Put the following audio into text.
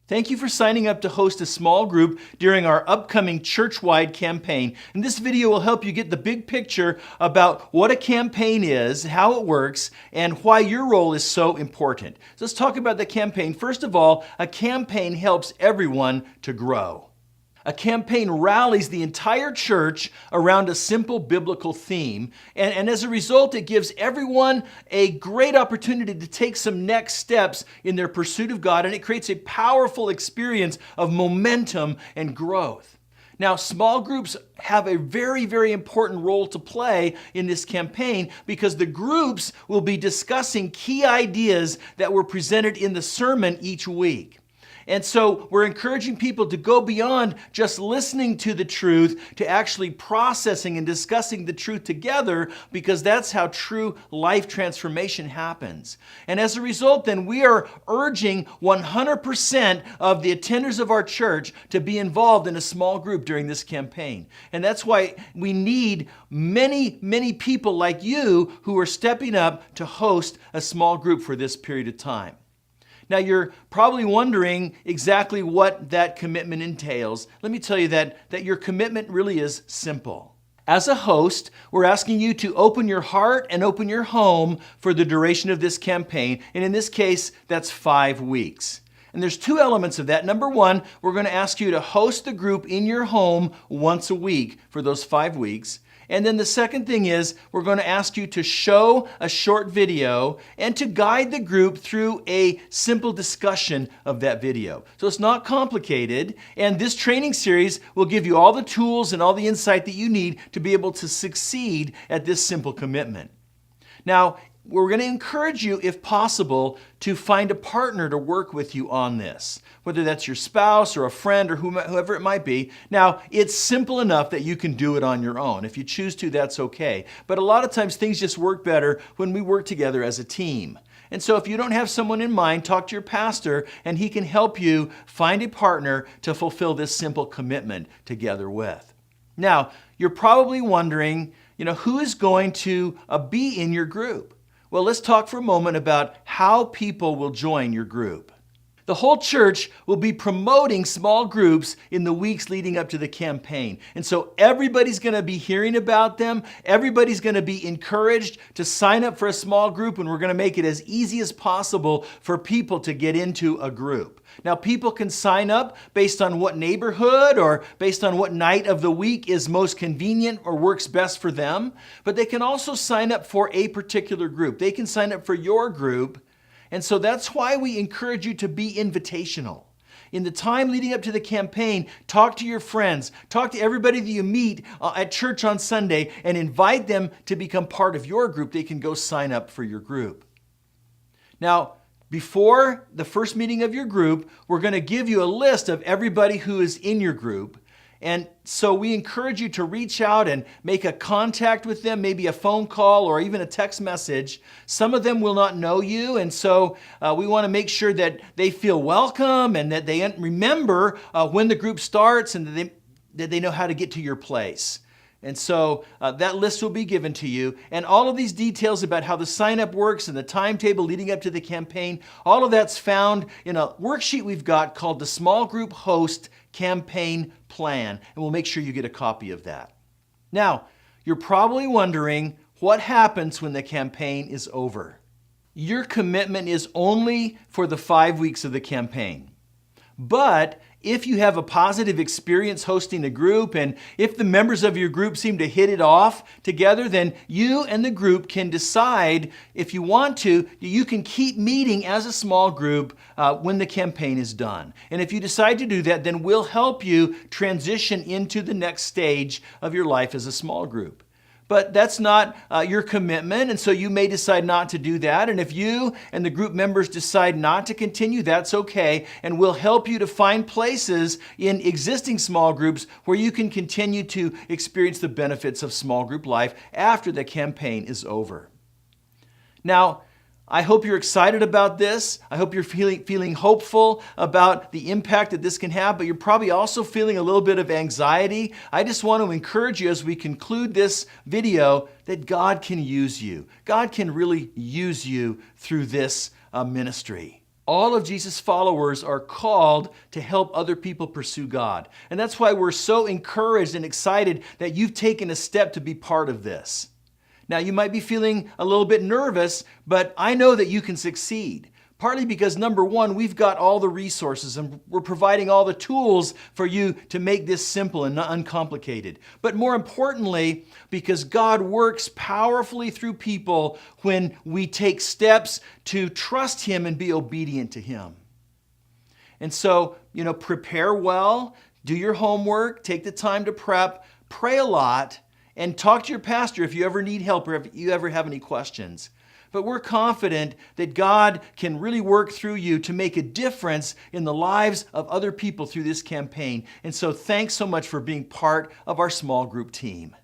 Thank you for signing up to host a small group during our upcoming church-wide campaign. And this video will help you get the big picture about what a campaign is, how it works, and why your role is so important. So let's talk about the campaign. First of all, a campaign helps everyone to grow. A campaign rallies the entire church around a simple biblical theme, and as a result, it gives everyone a great opportunity to take some next steps in their pursuit of God, and it creates a powerful experience of momentum and growth. Now, small groups have a very, very important role to play in this campaign because the groups will be discussing key ideas that were presented in the sermon each week. And so we're encouraging people to go beyond just listening to the truth to actually processing and discussing the truth together, because that's how true life transformation happens. And as a result, then we are urging 100% of the attenders of our church to be involved in a small group during this campaign. And that's why we need many, many people like you who are stepping up to host a small group for this period of time. Now, you're probably wondering exactly what that commitment entails. Let me tell you that your commitment really is simple. As a host, we're asking you to open your heart and open your home for the duration of this campaign. And in this case, that's 5 weeks. And there's 2 elements of that. Number 1, we're going to ask you to host the group in your home once a week for those 5 weeks. And then the second thing is we're going to ask you to show a short video and to guide the group through a simple discussion of that video. So it's not complicated, and this training series will give you all the tools and all the insight that you need to be able to succeed at this simple commitment. Now, we're going to encourage you, if possible, to find a partner to work with you on this, whether that's your spouse or a friend or whoever it might be. Now, it's simple enough that you can do it on your own. If you choose to, that's okay. But a lot of times things just work better when we work together as a team. And so if you don't have someone in mind, talk to your pastor and he can help you find a partner to fulfill this simple commitment together with. Now, you're probably wondering, who is going to be in your group? Well, let's talk for a moment about how people will join your group. The whole church will be promoting small groups in the weeks leading up to the campaign. And so everybody's going to be hearing about them. Everybody's going to be encouraged to sign up for a small group, and we're going to make it as easy as possible for people to get into a group. Now, people can sign up based on what neighborhood or based on what night of the week is most convenient or works best for them, but they can also sign up for a particular group. They can sign up for your group. And so that's why we encourage you to be invitational. In the time leading up to the campaign, talk to your friends, talk to everybody that you meet at church on Sunday, and invite them to become part of your group. They can go sign up for your group. Now, before the first meeting of your group, we're going to give you a list of everybody who is in your group. And so we encourage you to reach out and make a contact with them, maybe a phone call or even a text message. Some of them will not know you, and so we want to make sure that they feel welcome and that they remember when the group starts and that they know how to get to your place. And so that list will be given to you. And all of these details about how the sign-up works and the timetable leading up to the campaign, all of that's found in a worksheet we've got called the Small Group Host Campaign Plan. And we'll make sure you get a copy of that. Now, you're probably wondering what happens when the campaign is over. Your commitment is only for the 5 weeks of the campaign. But if you have a positive experience hosting a group, and if the members of your group seem to hit it off together, then you and the group can decide, if you want to, you can keep meeting as a small group when the campaign is done. And if you decide to do that, then we'll help you transition into the next stage of your life as a small group. But that's not your commitment, and so you may decide not to do that. And if you and the group members decide not to continue, that's okay. And we'll help you to find places in existing small groups where you can continue to experience the benefits of small group life after the campaign is over. Now, I hope you're excited about this. I hope you're feeling hopeful about the impact that this can have, but you're probably also feeling a little bit of anxiety. I just want to encourage you as we conclude this video that God can use you. God can really use you through this ministry. All of Jesus' followers are called to help other people pursue God. And that's why we're so encouraged and excited that you've taken a step to be part of this. Now, you might be feeling a little bit nervous, but I know that you can succeed. Partly because, number one, we've got all the resources and we're providing all the tools for you to make this simple and uncomplicated. But more importantly, because God works powerfully through people when we take steps to trust Him and be obedient to Him. And so, prepare well, do your homework, take the time to prep, pray a lot, and talk to your pastor if you ever need help or if you ever have any questions. But we're confident that God can really work through you to make a difference in the lives of other people through this campaign. And so thanks so much for being part of our small group team.